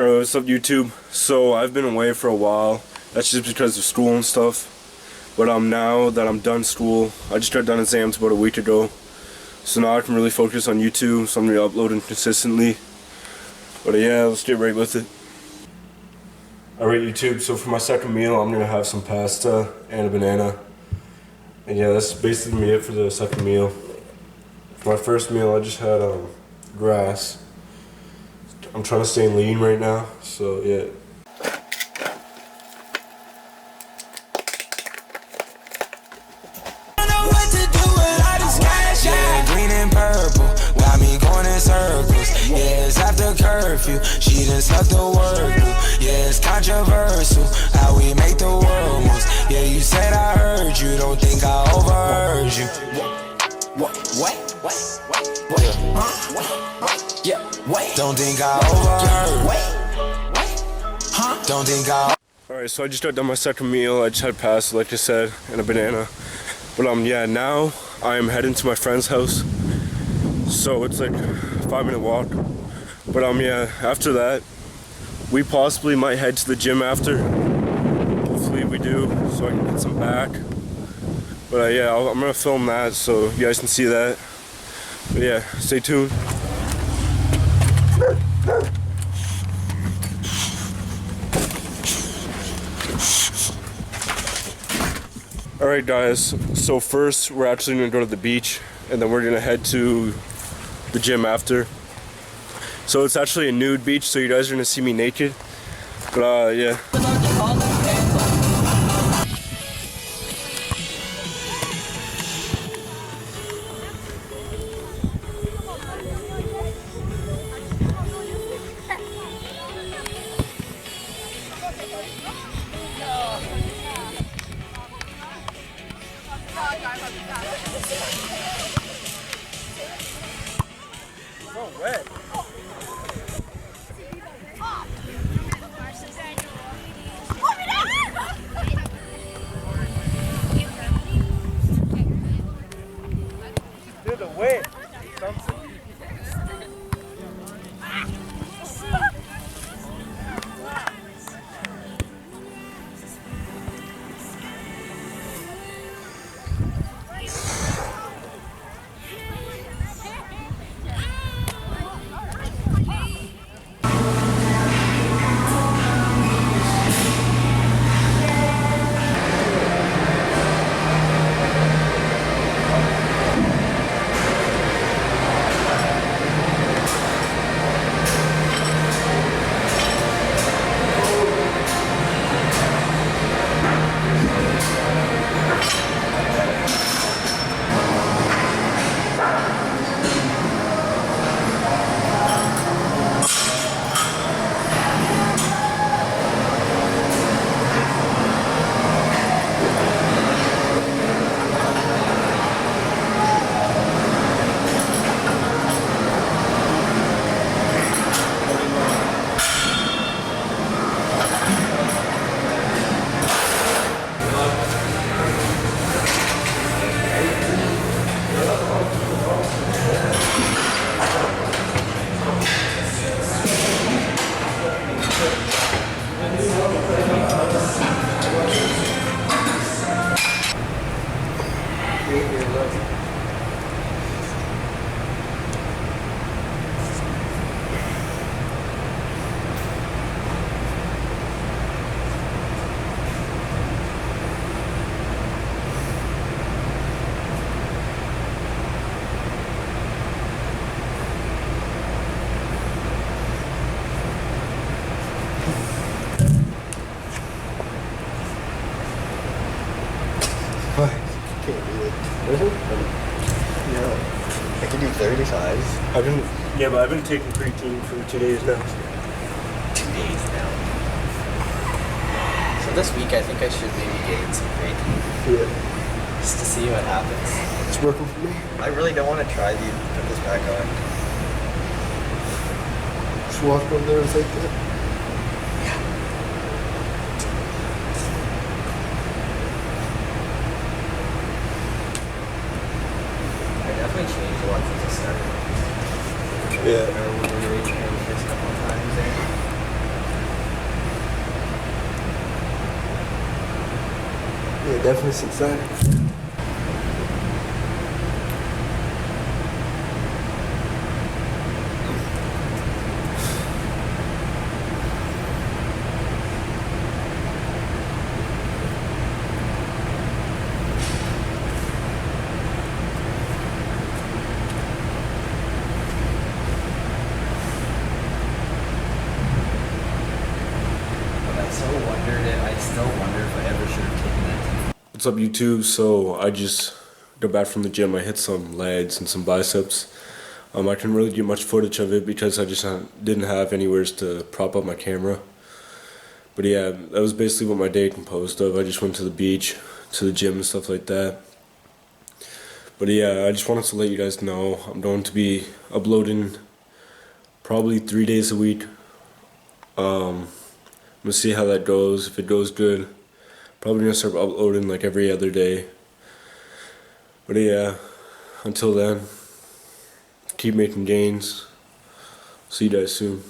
Alright, what's up YouTube? So I've been away for a while. That's just because of school and stuff. But now that I'm done school, I just got done exams about a week ago. So now I can really focus on YouTube, so I'm going to be uploading consistently. But yeah, let's get right with it. Alright YouTube, so for my second meal I'm going to have some pasta and a banana. And yeah, that's basically it for the second meal. For my first meal I just had grass. I'm trying to stay lean right now, so yeah. Yeah, it's after curfew. She done slept the word through. Yeah, it's controversial how we make the world moves. Yeah, you said I heard you. Don't think I overheard you. What? Yeah, wait. Don't think I overheard. Don't think I. Alright, so I just got done my second meal. I just had pasta, like I said, and a banana. But yeah, now I am heading to my friend's house. So it's like a 5-minute walk. But yeah, after that, we possibly might head to the gym after. Hopefully we do, so I can get some back. But yeah, I'm gonna film that so you guys can see that. But yeah, stay tuned. Alright guys, so first we're actually gonna go to the beach and then we're gonna head to the gym after. So it's actually a nude beach, so you guys are gonna see me naked. But yeah. So wet. Dude, the wind. Can't do it. Yeah. I can do 35. I've been taking creatine for 2 days now. 2 days now. So this week I think I should maybe gain some creatine. Yeah. Just to see what happens. It's working for me. I really don't want to try these. Put this back on. Just walk over there and take that. Definitely changed a lot since I started. Yeah. I remember when we were eating the first couple of times there. Yeah, definitely it's exciting. But I still wonder if I ever should have taken that. What's up, YouTube? So I just got back from the gym. I hit some legs and some biceps. I couldn't really get much footage of it because I just didn't have anywhere to prop up my camera. But yeah, that was basically what my day composed of. I just went to the beach, to the gym and stuff like that. But yeah, I just wanted to let you guys know I'm going to be uploading probably 3 days a week. I'm gonna see how that goes. If it goes good, probably gonna start uploading like every other day. But yeah, until then, keep making gains. See you guys soon.